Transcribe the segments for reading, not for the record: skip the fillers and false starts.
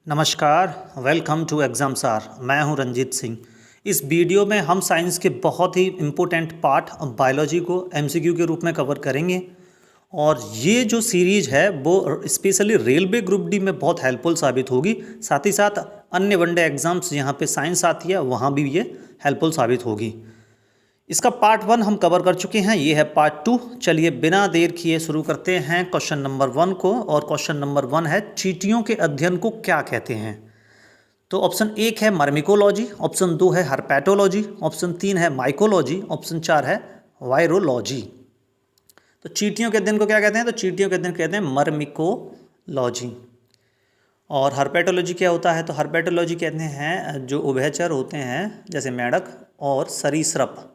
नमस्कार, welcome to exam सार। मैं हूं रंजीत सिंह। इस वीडियो में हम साइंस के बहुत ही इम्पोर्टेंट पार्ट बायोलॉजी को एमसीक्यू के रूप में कवर करेंगे। और ये जो सीरीज़ है वो स्पेशली रेलवे ग्रुप डी में बहुत हेल्पफुल साबित होगी। साथ ही साथ अन्य वनडे एग्ज़ाम्स जहाँ पे साइंस आती है वहाँ भी ये हेल्पफुल साबित होगी। इसका पार्ट 1 हम कवर कर चुके हैं, ये है पार्ट 2। चलिए बिना देर किए शुरू करते हैं क्वेश्चन नंबर 1 को। और क्वेश्चन नंबर 1 है, चींटियों के अध्ययन को क्या कहते हैं? तो ऑप्शन 1 है मर्मिकोलॉजी, ऑप्शन 2 है हर्पेटोलॉजी, ऑप्शन 3 है माइकोलॉजी, ऑप्शन 4 है वायरोलॉजी। तो चींटियों के अध्ययन को क्या कहते हैं? तो चींटियों के अध्ययन कहते हैं मर्मिकोलॉजी। और हर्पेटोलॉजी क्या होता है? तो हर्पेटोलॉजी कहते हैं जो उभयचर होते हैं जैसे मेंढक और सरीसृप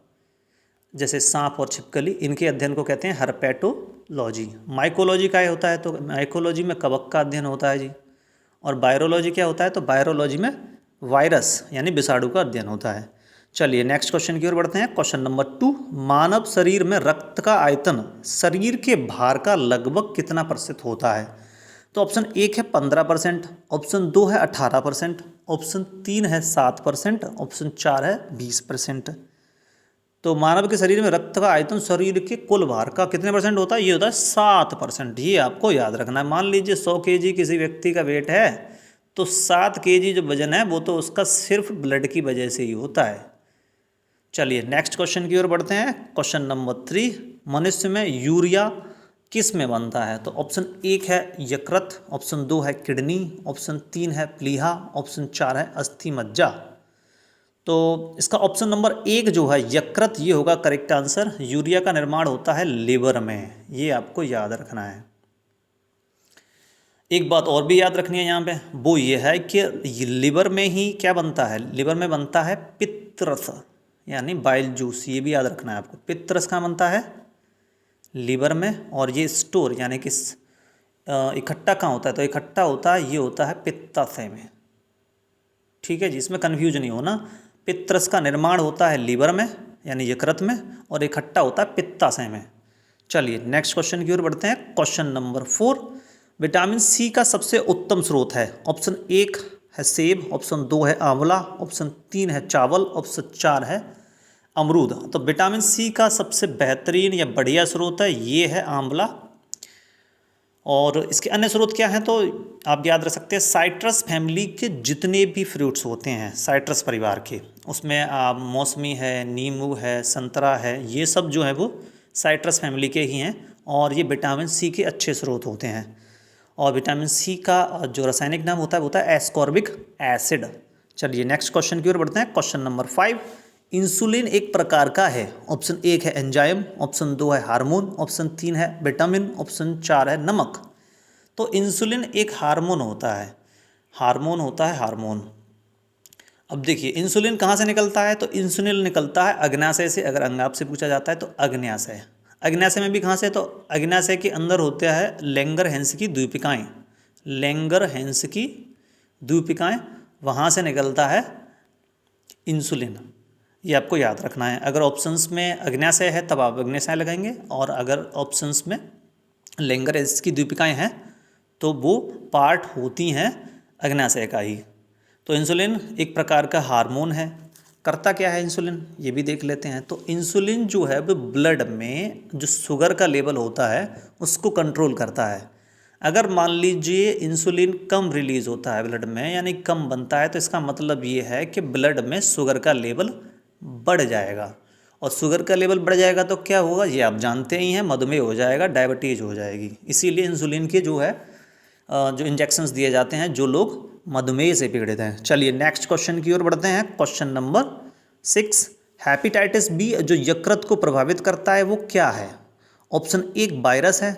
जैसे सांप और छिपकली, इनके अध्ययन को कहते हैं हर्पेटोलॉजी। माइकोलॉजी क्या होता है? तो माइकोलॉजी में कवक का अध्ययन होता है जी। और वायरोलॉजी क्या होता है? तो वायरोलॉजी में वायरस यानी विषाणु का अध्ययन होता है। चलिए नेक्स्ट क्वेश्चन की ओर बढ़ते हैं। क्वेश्चन नंबर 2, मानव शरीर में रक्त का आयतन शरीर के भार का लगभग कितना प्रतिशत होता है? तो ऑप्शन 1 है 15%, ऑप्शन 2 है 18%, ऑप्शन 3 है 7%, ऑप्शन 4 है 20%। तो मानव के शरीर में रक्त का आयतन शरीर के कुल भार का कितने परसेंट होता है? ये होता है 7%। ये आपको याद रखना है। मान लीजिए 100 केजी किसी व्यक्ति का वेट है तो 7 केजी जो वजन है वो तो उसका सिर्फ ब्लड की वजह से ही होता है। चलिए नेक्स्ट क्वेश्चन की ओर बढ़ते हैं। क्वेश्चन नंबर 3, मनुष्य में यूरिया किस में बनता है? तो ऑप्शन 1 है यकृत, ऑप्शन 2 है किडनी, ऑप्शन 3 है प्लीहा, ऑप्शन 4 है अस्थि मज्जा। तो इसका ऑप्शन नंबर 1 जो है यकृत, ये होगा करेक्ट आंसर। यूरिया का निर्माण होता है लिवर में, ये आपको याद रखना है। एक बात और भी याद रखनी है यहाँ पे, वो ये है कि लिवर में ही क्या बनता है? लिवर में बनता है पित्तरस यानी बाइल जूस, ये भी याद रखना है आपको। पित्तरस कहाँ बनता है? लिवर में। और ये स्टोर यानी कि इकट्ठा कहाँ होता है? तो इकट्ठा होता है, ये होता है पित्ताशय में। ठीक है जी, इसमें कन्फ्यूज नहीं होना। पित्तरस का निर्माण होता है लीवर में यानी यकृत में, और इकट्ठा होता है पित्ताशय में। चलिए नेक्स्ट क्वेश्चन की ओर बढ़ते हैं। क्वेश्चन नंबर 4, विटामिन सी का सबसे उत्तम स्रोत है? ऑप्शन 1 है सेब, ऑप्शन 2 है आंवला, ऑप्शन 3 है चावल, ऑप्शन 4 है अमरूद। तो विटामिन सी का सबसे बेहतरीन या बढ़िया स्रोत है ये है आंवला। और इसके अन्य स्रोत क्या हैं? तो आप याद रख सकते हैं साइट्रस फैमिली के जितने भी फ्रूट्स होते हैं साइट्रस परिवार के, उसमें मौसमी है, नींबू है, संतरा है, ये सब जो है वो साइट्रस फैमिली के ही हैं। और ये विटामिन सी के अच्छे स्रोत होते हैं। और विटामिन सी का जो रासायनिक नाम होता है वो होता है एस्कॉर्बिक एसिड। चलिए नेक्स्ट क्वेश्चन की ओर बढ़ते हैं। क्वेश्चन नंबर 5, इंसुलिन एक प्रकार का है? ऑप्शन 1 है एंजाइम, ऑप्शन 2 है हार्मोन, ऑप्शन 3 है विटामिन, ऑप्शन 4 है नमक। तो इंसुलिन एक हार्मोन होता है, हार्मोन होता है हार्मोन। अब देखिए इंसुलिन कहाँ से निकलता है? तो इंसुलिन निकलता है अग्न्याशय से। अगर अंग आपसे पूछा जाता है तो अग्न्याशय। अग्न्याशय में भी कहाँ से? तो अग्न्याशय के अंदर होता है लैंगरहैंस की द्वीपिकाएँ, लैंगरहैंस की द्वीपिकाएँ, वहाँ से निकलता है इंसुलिन। ये आपको याद रखना है। अगर ऑप्शंस में अग्न्याशय है तब आप अग्न्याशय लगाएंगे, और अगर ऑप्शंस में लैंगरहैंस की द्वीपिकाएँ हैं तो वो पार्ट होती हैं अग्न्याशय का ही। तो इंसुलिन एक प्रकार का हार्मोन है। करता क्या है इंसुलिन, ये भी देख लेते हैं। तो इंसुलिन जो है वो ब्लड में जो शुगर का लेवल होता है उसको कंट्रोल करता है। अगर मान लीजिए इंसुलिन कम रिलीज होता है ब्लड में यानी कम बनता है, तो इसका मतलब ये है कि ब्लड में शुगर का लेवल बढ़ जाएगा। और शुगर का लेवल बढ़ जाएगा तो क्या होगा ये आप जानते ही हैं, मधुमेह हो जाएगा, डायबिटीज़ हो जाएगी। इसीलिए इंसुलिन के जो है जो इंजेक्शंस दिए जाते हैं जो लोग मधुमेह से पीड़ित हैं। चलिए नेक्स्ट क्वेश्चन की ओर बढ़ते हैं। क्वेश्चन नंबर 6, हेपेटाइटिस बी जो यकृत को प्रभावित करता है वो क्या है? ऑप्शन 1 वायरस है,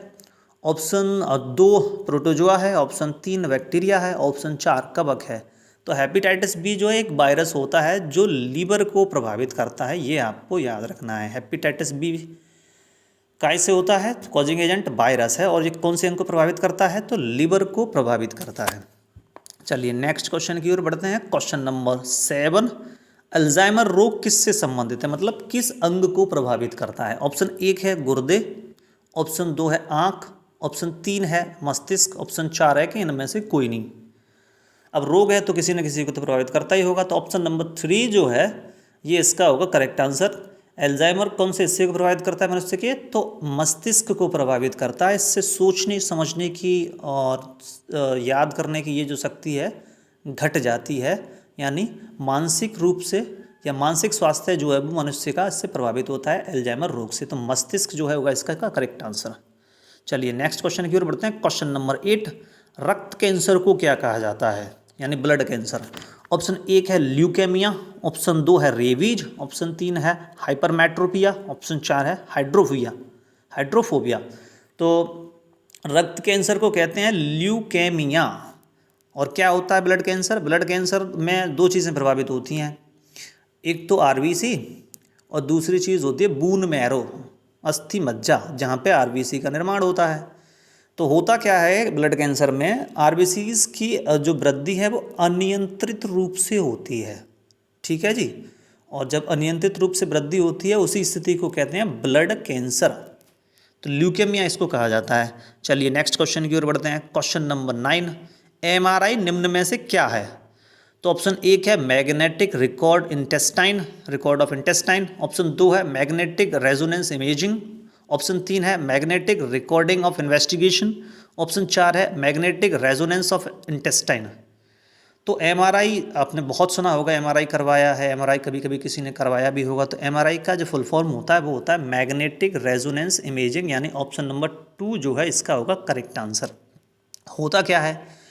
ऑप्शन 2 प्रोटोजोआ है, ऑप्शन 3 बैक्टीरिया है, ऑप्शन 4 कवक है। तो हेपेटाइटिस बी जो है एक वायरस होता है जो लीवर को प्रभावित करता है, ये आपको याद रखना है। हेपेटाइटिस बी कैसे होता है? कॉजिंग एजेंट वायरस है। और ये कौन से अंग को प्रभावित करता है? तो लीवर को प्रभावित करता है। चलिए नेक्स्ट क्वेश्चन की ओर बढ़ते हैं। क्वेश्चन नंबर 7, अल्जाइमर रोग किससे संबंधित है? मतलब किस अंग को प्रभावित करता है? ऑप्शन 1 है गुर्दे, ऑप्शन 2 है आँख, ऑप्शन 3 है मस्तिष्क, ऑप्शन 4 है कि इनमें से कोई नहीं। अब रोग है तो किसी न किसी को तो प्रभावित करता ही होगा, तो ऑप्शन नंबर 3 जो है ये इसका होगा करेक्ट आंसर। एल्जाइमर कौन से हिस्से को प्रभावित करता है मनुष्य के? तो मस्तिष्क को प्रभावित करता है। इससे सोचने समझने की और याद करने की ये जो शक्ति है घट जाती है, यानी मानसिक रूप से या मानसिक स्वास्थ्य जो है वो मनुष्य का इससे प्रभावित होता है एल्जाइमर रोग से। तो मस्तिष्क जो है होगा इसका का करेक्ट आंसर। चलिए नेक्स्ट क्वेश्चन की ओर बढ़ते हैं। क्वेश्चन नंबर 8, रक्त कैंसर को क्या कहा जाता है, यानी ब्लड कैंसर? ऑप्शन 1 है ल्यूकेमिया, ऑप्शन 2 है रेबीज, ऑप्शन 3 है हाइपरमेट्रोपिया, ऑप्शन 4 है हाइड्रोफोबिया। तो रक्त कैंसर को कहते हैं ल्यूकेमिया। और क्या होता है ब्लड कैंसर? ब्लड कैंसर में दो चीज़ें प्रभावित होती हैं, एक तो आरबीसी और दूसरी चीज़ होती है बून मैरो, अस्थि मज्जा, जहाँ पे आरबीसी का निर्माण होता है। तो होता क्या है ब्लड कैंसर में, आरबीसीज की जो वृद्धि है वो अनियंत्रित रूप से होती है, ठीक है जी। और जब अनियंत्रित रूप से वृद्धि होती है उसी स्थिति को कहते हैं ब्लड कैंसर। तो ल्यूकेमिया इसको कहा जाता है। चलिए नेक्स्ट क्वेश्चन की ओर बढ़ते हैं। क्वेश्चन नंबर 9, एमआरआई निम्न में से क्या है? तो ऑप्शन 1 है magnetic record of intestine, option 2 है मैग्नेटिक रेजोनेंस इमेजिंग, ऑप्शन 3 है magnetic recording of investigation, option 4 है मैग्नेटिक रेजोनेंस ऑफ इंटेस्टाइन। तो एमआरआई आपने बहुत सुना होगा, एमआरआई करवाया है, एमआरआई कभी कभी किसी ने करवाया भी होगा। तो एमआरआई का जो फुल फॉर्म होता है वो होता है मैग्नेटिक रेजोनेंस इमेजिंग, यानी ऑप्शन नंबर 2 जो है इसका होगा करेक्ट आंसर। होता क्या है,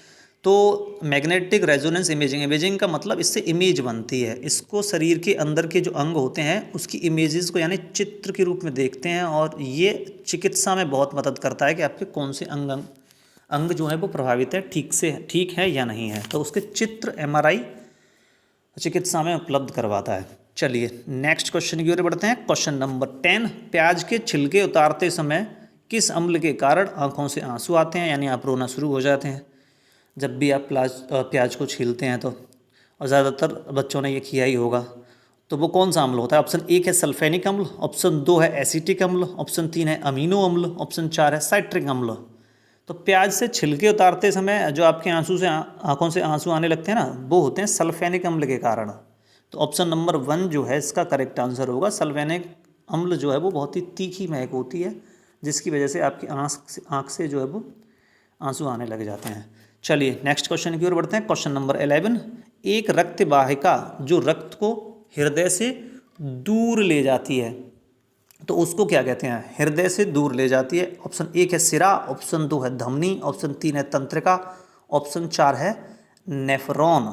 तो मैग्नेटिक रेजोनेंस इमेजिंग का मतलब इससे इमेज बनती है, इसको शरीर के अंदर के जो अंग होते हैं उसकी इमेजेस को यानी चित्र के रूप में देखते हैं, और ये चिकित्सा में बहुत मदद करता है कि आपके कौन से अंग जो है वो प्रभावित है, ठीक है या नहीं है। तो उसके चित्र एमआरआई चिकित्सा में उपलब्ध करवाता है। चलिए नेक्स्ट क्वेश्चन की ओर बढ़ते हैं। क्वेश्चन नंबर 10, प्याज के छिलके उतारते समय किस अम्ल के कारण आंखों से आंसू आते हैं, यानी आप रोना शुरू हो जाते हैं जब भी आप प्याज को छीलते हैं तो, और ज़्यादातर बच्चों ने ये किया ही होगा। तो वो कौन सा अम्ल होता है? ऑप्शन 1 है सल्फेनिक अम्ल, ऑप्शन 2 है एसिटिक अम्ल, ऑप्शन 3 है अमीनो अम्ल, ऑप्शन 4 है साइट्रिक अम्ल। तो प्याज से छिलके उतारते समय जो आपके आंखों से आंसू आने लगते हैं ना, वो होते हैं सल्फेनिक अम्ल के कारण। तो ऑप्शन नंबर 1 जो है इसका करेक्ट आंसर होगा। सल्फेनिक अम्ल जो है वो बहुत ही तीखी महक होती है, जिसकी वजह से आपकी आँख से जो है वो आंसू आने लग जाते हैं। चलिए नेक्स्ट क्वेश्चन की ओर बढ़ते हैं। क्वेश्चन नंबर 11, एक रक्त वाहिका जो रक्त को हृदय से दूर ले जाती है, तो उसको क्या कहते हैं? हृदय से दूर ले जाती है। ऑप्शन 1 है सिरा, ऑप्शन 2 है धमनी, ऑप्शन 3 है तंत्रिका, ऑप्शन 4 है नेफ्रॉन।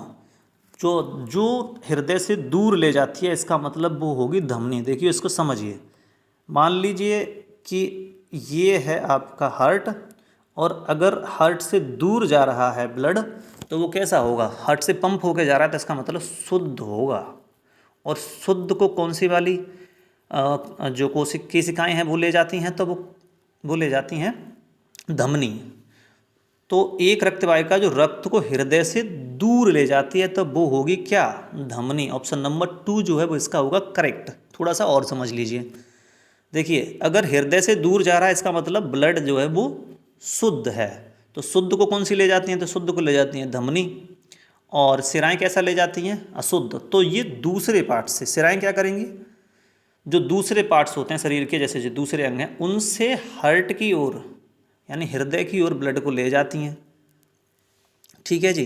जो हृदय से दूर ले जाती है इसका मतलब वो होगी धमनी। देखिए इसको समझिए, मान लीजिए कि ये है आपका हार्ट, और अगर हार्ट से दूर जा रहा है ब्लड तो वो कैसा होगा? हार्ट से पंप होके जा रहा है तो इसका मतलब शुद्ध होगा। और शुद्ध को कौन सी वाली जो कोशिकाएं हैं वो ले जाती हैं, तो वो ले जाती हैं धमनी। तो एक रक्त वाहिका जो रक्त को हृदय से दूर ले जाती है तो वो होगी क्या? धमनी। ऑप्शन नंबर 2 जो है वो इसका होगा करेक्ट। थोड़ा सा और समझ लीजिए, देखिए अगर हृदय से दूर जा रहा है इसका मतलब ब्लड जो है वो शुद्ध है, तो शुद्ध को कौन सी ले जाती हैं? तो शुद्ध को ले जाती हैं धमनी। और सिराएं कैसा ले जाती हैं? अशुद्ध। तो ये दूसरे पार्ट से सिराएं क्या करेंगी? जो दूसरे पार्ट्स होते हैं शरीर के, जैसे जो दूसरे अंग हैं, उनसे हार्ट की ओर यानी हृदय की ओर ब्लड को ले जाती हैं, ठीक है जी।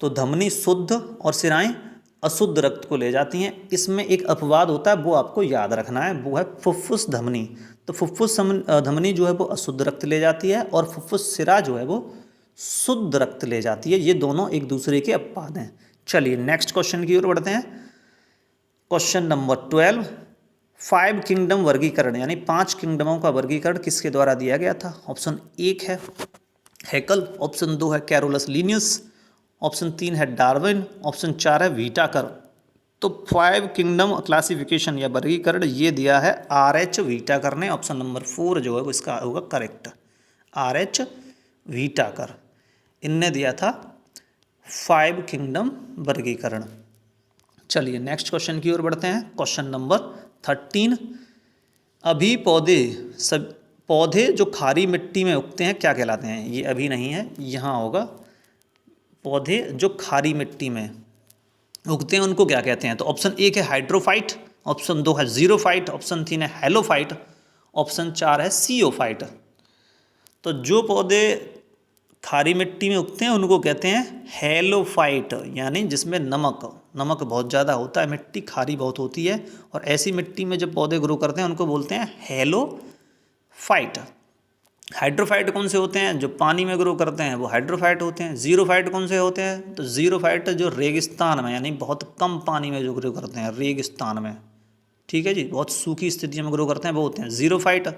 तो धमनी शुद्ध और सिराएं अशुद्ध रक्त को ले जाती हैं। इसमें एक अपवाद होता है, वो आपको याद रखना है, वो है फुफ्फुस धमनी। तो फुफ्फुस धमनी जो है वो अशुद्ध रक्त ले जाती है, और फुफ्फुस सिरा जो है वो शुद्ध रक्त ले जाती है। ये दोनों एक दूसरे के अपवाद हैं। चलिए नेक्स्ट क्वेश्चन की ओर बढ़ते हैं। क्वेश्चन नंबर 12, 5 किंगडम वर्गीकरण यानी 5 किंगडमों का वर्गीकरण किसके द्वारा दिया गया था? ऑप्शन 1 है हैकल, ऑप्शन 2 है कैरोलस लीनियस, ऑप्शन 3 है डार्विन, ऑप्शन 4 है व्हीटाकर। तो 5 किंगडम क्लासिफिकेशन या वर्गीकरण ये दिया है RH व्हीटाकर ने। ऑप्शन नंबर 4 जो है वो इसका होगा करेक्ट, RH व्हीटाकर। इनने दिया था 5 किंगडम वर्गीकरण। चलिए नेक्स्ट क्वेश्चन की ओर बढ़ते हैं। क्वेश्चन नंबर 13, अभी पौधे जो खारी मिट्टी में उगते हैं क्या कहलाते हैं? ये अभी नहीं है, यहाँ होगा पौधे जो खारी मिट्टी में उगते हैं उनको क्या कहते हैं? तो ऑप्शन 1 है हाइड्रोफाइट, ऑप्शन 2 है जीरोफाइट, ऑप्शन 3 है हेलोफाइट, ऑप्शन 4 है सीओफाइट। तो जो पौधे खारी मिट्टी में उगते हैं उनको कहते हैं हेलोफाइट, यानी जिसमें नमक बहुत ज़्यादा होता है, मिट्टी खारी बहुत होती है, और ऐसी मिट्टी में जब पौधे ग्रो करते हैं उनको बोलते हैं हेलोफाइट। हाइड्रोफाइट कौन से होते हैं? जो पानी में ग्रो करते हैं वो हाइड्रोफाइट होते हैं। जीरोफाइट कौन से होते हैं? तो जीरोफाइट जो रेगिस्तान में, यानी बहुत कम पानी में जो ग्रो करते हैं, रेगिस्तान में, ठीक है जी, बहुत सूखी स्थिति में ग्रो करते हैं, वो होते हैं जीरोफाइट।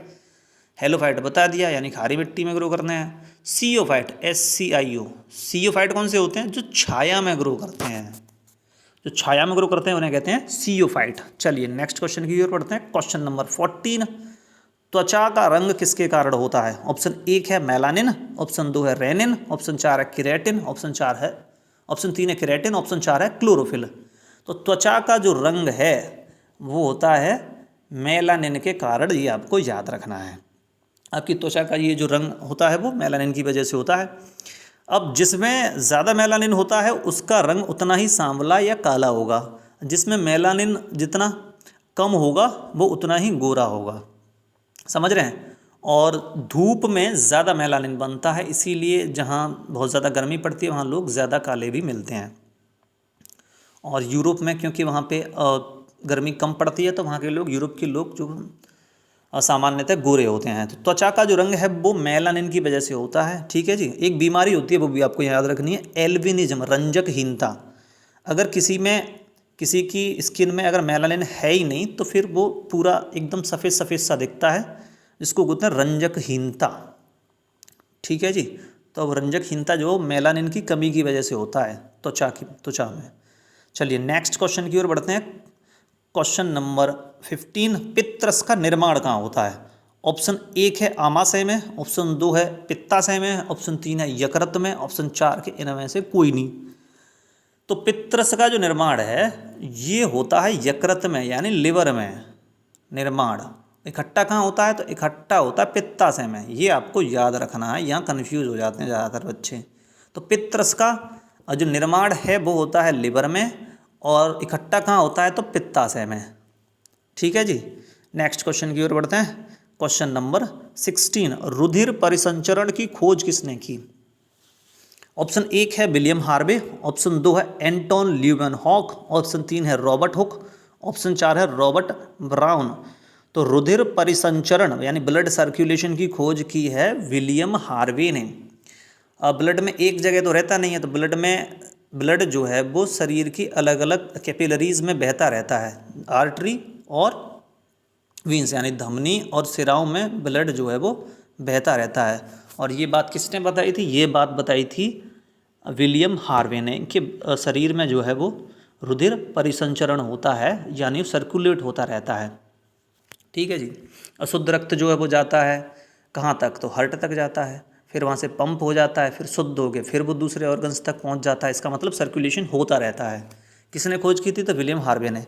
हेलोफाइट बता दिया, यानी खारी मिट्टी में ग्रो करते हैं। सीओफाइट, SCIO, सीओफाइट कौन से होते हैं? जो छाया में ग्रो करते हैं, जो छाया में ग्रो करते हैं उन्हें कहते हैं सीओफाइट। चलिए नेक्स्ट क्वेश्चन की ओर पढ़ते हैं। क्वेश्चन नंबर 14, त्वचा का रंग किसके कारण होता है? ऑप्शन 1 है मेलानिन, ऑप्शन 2 है रेनिन, ऑप्शन 4 है केराटिन, ऑप्शन 3 है केराटिन, ऑप्शन 4 है क्लोरोफिल। तो त्वचा का जो रंग है वो होता है मेलानिन के कारण, ये आपको याद रखना है। आपकी त्वचा का ये जो रंग होता है वो मेलानिन की वजह से होता है। अब जिसमें ज़्यादा मेलानिन होता है उसका रंग उतना ही सांवला या काला होगा, जिसमें मेलानिन जितना कम होगा वो उतना ही गोरा होगा, समझ रहे हैं। और धूप में ज़्यादा मेलानिन बनता है, इसीलिए जहाँ बहुत ज़्यादा गर्मी पड़ती है वहाँ लोग ज़्यादा काले भी मिलते हैं। और यूरोप में क्योंकि वहाँ पे गर्मी कम पड़ती है तो वहाँ के लोग, यूरोप के लोग जो सामान्यतः गोरे होते हैं। तो त्वचा का जो रंग है वो मेलानिन की वजह से होता है, ठीक है जी। एक बीमारी होती है वो भी आपको याद रखनी है, एल्बिनिज्म, रंजकहीनता। अगर किसी की स्किन में अगर मेलानिन है ही नहीं तो फिर वो पूरा एकदम सफ़ेद सफ़ेद सा दिखता है, जिसको बोलते हैं रंजकहीनता, ठीक है जी। तो अब रंजकहीनता जो मेलानिन की कमी की वजह से होता है त्वचा में। चलिए नेक्स्ट क्वेश्चन की ओर बढ़ते हैं। क्वेश्चन नंबर 15, पित्तरस का निर्माण कहाँ होता है? ऑप्शन 1 है आमाशय में, ऑप्शन 2 है पित्ताशय में, ऑप्शन 3 है यकृत में, ऑप्शन 4 के इनमें से कोई नहीं। तो पित्तरस का जो निर्माण है ये होता है यकृत में, यानी लिवर में निर्माण। इकट्ठा कहाँ होता है? तो इकट्ठा होता है पित्ताशय में, ये आपको याद रखना है, यहाँ कन्फ्यूज हो जाते हैं ज़्यादातर बच्चे। तो पित्तरस का जो निर्माण है वो होता है लिवर में, और इकट्ठा कहाँ होता है? तो पित्ताशय में, ठीक है जी। नेक्स्ट क्वेश्चन की ओर बढ़ते हैं। क्वेश्चन नंबर 16, रुधिर परिसंचरण की खोज किसने की? ऑप्शन 1 है विलियम हार्वे, ऑप्शन 2 है एंटोन ल्यूवेनहॉक, ऑप्शन 3 है रॉबर्ट हुक, ऑप्शन 4 है रॉबर्ट ब्राउन। तो रुधिर परिसंचरण यानी ब्लड सर्कुलेशन की खोज की है विलियम हार्वे ने। अब ब्लड में एक जगह तो रहता नहीं है, तो ब्लड जो है वो शरीर की अलग अलग कैपिलरीज में बहता रहता है, आर्टरी और वीन्स यानी धमनी और सिराओं में ब्लड जो है वो बहता रहता है। और ये बात किसने बताई थी? ये बात बताई थी विलियम हार्वे ने, कि शरीर में जो है वो रुधिर परिसंचरण होता है, यानी सर्कुलेट होता रहता है, ठीक है जी। अशुद्ध रक्त जो है वो जाता है कहाँ तक? तो हार्ट तक जाता है, फिर वहाँ से पंप हो जाता है, फिर शुद्ध हो गया, फिर वो दूसरे ऑर्गन्स तक पहुँच जाता है। इसका मतलब सर्कुलेशन होता रहता है। किसने खोज की थी? तो विलियम हार्वे ने।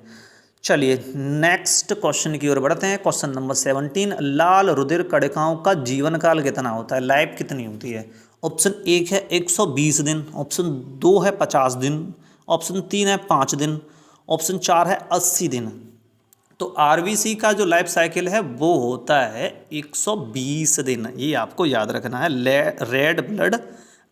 चलिए नेक्स्ट क्वेश्चन की ओर बढ़ते हैं। क्वेश्चन नंबर 17, लाल रुधिर कणिकाओं का जीवन काल कितना होता है? लाइफ कितनी होती है? ऑप्शन 1 है 120 दिन, ऑप्शन 2 है 50 दिन, ऑप्शन 3 है 5 दिन, ऑप्शन 4 है 80 दिन। तो आरबीसी का जो लाइफ साइकिल है वो होता है 120 दिन, ये आपको याद रखना है। रेड ब्लड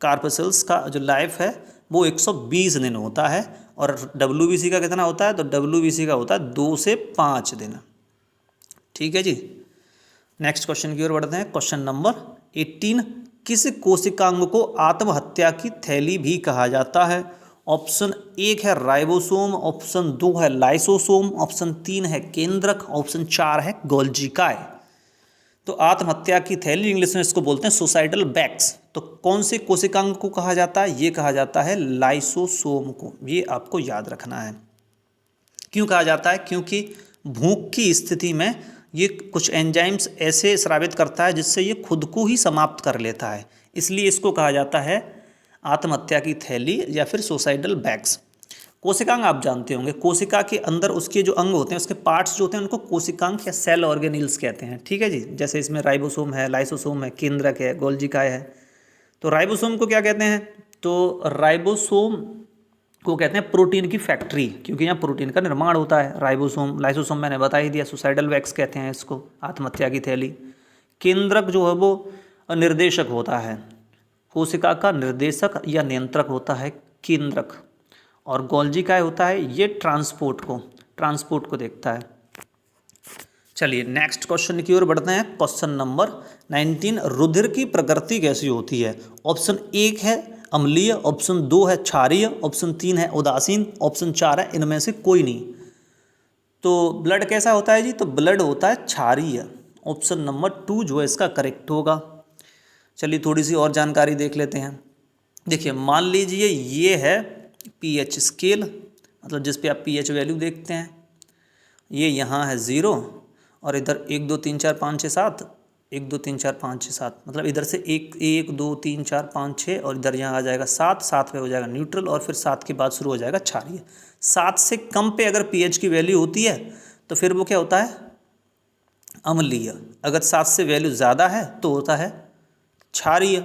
कार्पसेल्स का जो लाइफ है वो 120 दिन होता है, और डब्ल्यूबीसी का कितना होता है? तो डब्ल्यूबीसी का होता है 2 से 5 दिन, ठीक है जी। नेक्स्ट क्वेश्चन की ओर बढ़ते हैं। क्वेश्चन नंबर 18, किस कोशिकांग को आत्महत्या की थैली भी कहा जाता है? ऑप्शन 1 है राइबोसोम, ऑप्शन 2 है लाइसोसोम, ऑप्शन 3 है केंद्रक, ऑप्शन 4 है गोल्जिकाय। तो आत्महत्या की थैली इंग्लिश में इसको बोलते हैं सुसाइडल बैग्स। तो कौन से कोशिकांग को कहा जाता है? ये कहा जाता है लाइसोसोम को, ये आपको याद रखना है। क्यों कहा जाता है? क्योंकि भूख की स्थिति में ये कुछ एंजाइम्स ऐसे स्रावित करता है जिससे ये खुद को ही समाप्त कर लेता है, इसलिए इसको कहा जाता है आत्महत्या की थैली या फिर सुसाइडल बैग्स। कोशिकांग आप जानते होंगे, कोशिका के अंदर उसके जो अंग होते हैं, उसके पार्ट्स जो होते हैं उनको कोशिकांग या सेल ऑर्गेनिल्स कहते हैं, ठीक है जी। जैसे इसमें राइबोसोम है, लाइसोसोम है, केंद्रक है, गोल्जिकाय है। तो राइबोसोम को क्या कहते हैं? तो राइबोसोम को कहते हैं प्रोटीन की फैक्ट्री, क्योंकि यहाँ प्रोटीन का निर्माण होता है। राइबोसोम, लाइसोसोम मैंने बता ही दिया, सुसाइडल वैक्स कहते हैं इसको, आत्महत्या की थैली। केंद्रक जो है वो निर्देशक होता है, कोशिका का निर्देशक या नियंत्रक होता है केंद्रक। और गोल्जी काय होता है, ये ट्रांसपोर्ट को देखता है। चलिए नेक्स्ट क्वेश्चन की ओर बढ़ते हैं। क्वेश्चन नंबर 19, रुधिर की प्रकृति कैसी होती है? ऑप्शन 1 है अम्लीय, ऑप्शन 2 है क्षारीय, ऑप्शन 3 है उदासीन, ऑप्शन 4 है इनमें से कोई नहीं। तो ब्लड कैसा होता है जी? तो ब्लड होता है क्षारीय। ऑप्शन नंबर 2 जो है इसका करेक्ट होगा। चलिए थोड़ी सी और जानकारी देख लेते हैं। देखिए मान लीजिए ये है पीएच स्केल, मतलब जिस पे आप पीएच वैल्यू देखते हैं, ये यहाँ है 0 और इधर 1 2 3 4 5 6 7, 1 2 3 4 5 6 7, मतलब इधर से 1 1 2 3 4 5 6 और इधर यहाँ आ जाएगा 7, 7 पे हो जाएगा न्यूट्रल और फिर 7 के बाद शुरू हो जाएगा क्षारीय। 7 से कम पे अगर पीएच की वैल्यू होती है तो फिर वो क्या होता है? अम्लीय। अगर 7 से वैल्यू ज़्यादा है तो होता है क्षारीय।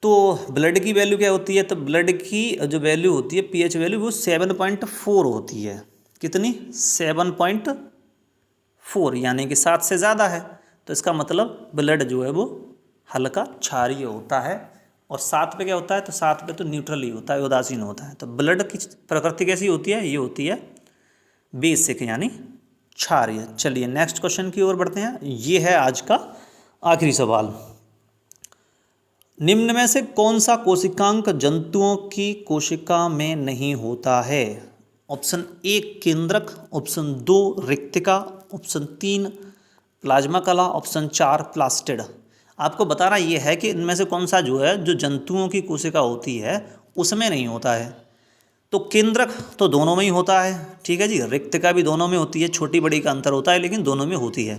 तो ब्लड की वैल्यू क्या होती है? तो ब्लड की जो वैल्यू होती है पीएच वैल्यू वो 7.4 होती है। कितनी? 7.4, यानी कि 7 से ज़्यादा है, तो इसका मतलब ब्लड जो है वो हल्का क्षारीय होता है। और 7 पे क्या होता है? तो 7 पे तो न्यूट्रल ही होता है, उदासीन होता है। तो ब्लड की प्रकृति कैसी होती है? ये होती है बेसिक, यानी क्षारीय। चलिए नेक्स्ट क्वेश्चन की ओर बढ़ते हैं। ये है आज का आखिरी सवाल। निम्न में से कौन सा कोशिकांग जंतुओं की कोशिका में नहीं होता है? ऑप्शन 1 केंद्रक, ऑप्शन 2 रिक्तिका, ऑप्शन 3 प्लाज्मा कला, ऑप्शन 4 प्लास्टिड। आपको बताना ये है कि इनमें से कौन सा जो है जो जंतुओं की कोशिका होती है उसमें नहीं होता है। तो केंद्रक तो दोनों में ही होता है, ठीक है जी। रिक्तिका भी दोनों में होती है, छोटी बड़ी का अंतर होता है लेकिन दोनों में होती है।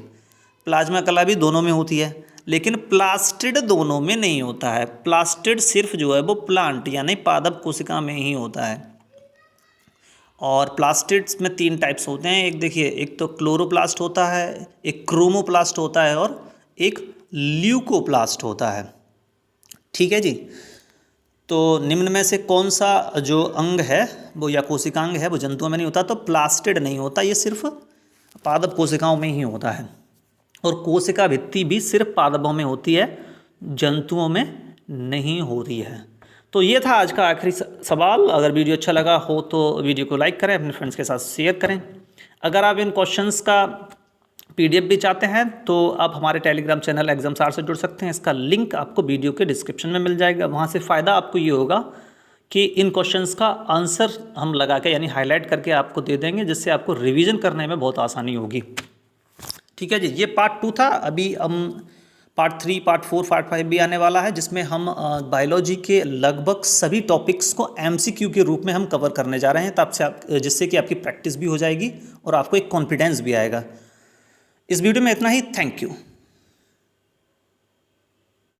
प्लाज्मा कला भी दोनों में होती है, लेकिन प्लास्टिड दोनों में नहीं होता है। प्लास्टिड सिर्फ जो है वो प्लांट यानी पादप कोशिका में ही होता है। और प्लास्टिड्स में 3 टाइप्स होते हैं। एक देखिए, एक तो क्लोरोप्लास्ट होता है, एक क्रोमोप्लास्ट होता है और एक ल्यूकोप्लास्ट होता है, ठीक है जी। तो निम्न में से कौन सा जो अंग है वो या कोशिकांग है वो जंतुओं में नहीं होता? तो प्लास्टिड नहीं होता, ये सिर्फ पादप कोशिकाओं में ही होता है। और कोशिका भित्ति भी सिर्फ पादपों में होती है, जंतुओं में नहीं होती है। तो ये था आज का आखिरी सवाल। अगर वीडियो अच्छा लगा हो तो वीडियो को लाइक करें, अपने फ्रेंड्स के साथ शेयर करें। अगर आप इन क्वेश्चंस का पीडीएफ भी चाहते हैं तो आप हमारे टेलीग्राम चैनल एग्जामसार से जुड़ सकते हैं। इसका लिंक आपको वीडियो के डिस्क्रिप्शन में मिल जाएगा। वहाँ से फ़ायदा आपको ये होगा कि इन क्वेश्चंस का आंसर हम लगा के यानी हाईलाइट करके आपको दे देंगे, जिससे आपको रिवीजन करने में बहुत आसानी होगी, ठीक है जी। ये पार्ट 2 था। अभी हम पार्ट 3, पार्ट 4, पार्ट 5 भी आने वाला है, जिसमें हम बायोलॉजी के लगभग सभी टॉपिक्स को एमसीक्यू के रूप में हम कवर करने जा रहे हैं, तब से जिससे कि आपकी प्रैक्टिस भी हो जाएगी और आपको एक कॉन्फिडेंस भी आएगा। इस वीडियो में इतना ही। Thank you.